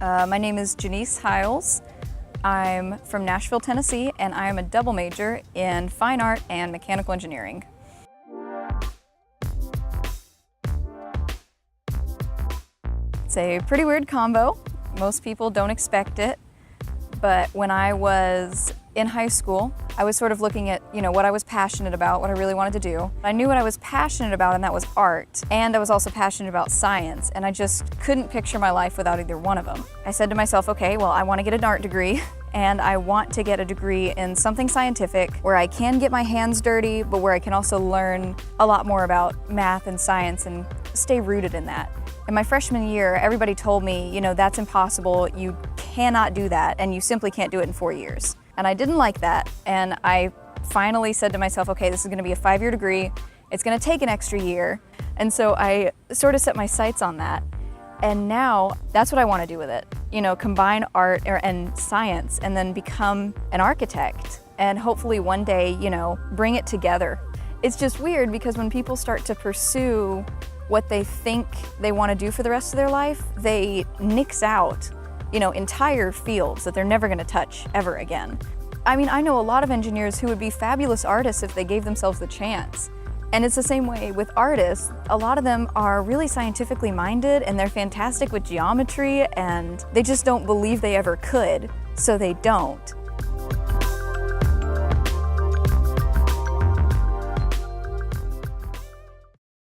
My name is Jenise Hiles. I'm from Nashville, Tennessee, and I am a double major in fine art and mechanical engineering. It's a pretty weird combo. Most people don't expect it, but when I was in high school, I was sort of looking at, what I was passionate about, what I really wanted to do. I knew what I was passionate about, and that was art. And I was also passionate about science, and I just couldn't picture my life without either one of them. I said to myself, okay, well, I want to get an art degree, and I want to get a degree in something scientific where I can get my hands dirty, but where I can also learn a lot more about math and science and stay rooted in that. In my freshman year, everybody told me, that's impossible, you cannot do that, and you simply can't do it in 4 years. And I didn't like that, and I finally said to myself, okay, this is gonna be a 5-year degree, it's gonna take an extra year. And so I sort of set my sights on that. And now that's what I wanna do with it. Combine art and science and then become an architect and hopefully one day, bring it together. It's just weird because when people start to pursue what they think they wanna do for the rest of their life, they nix out entire fields that they're never gonna touch ever again. I mean, I know a lot of engineers who would be fabulous artists if they gave themselves the chance. And it's the same way with artists. A lot of them are really scientifically minded and they're fantastic with geometry and they just don't believe they ever could, so they don't.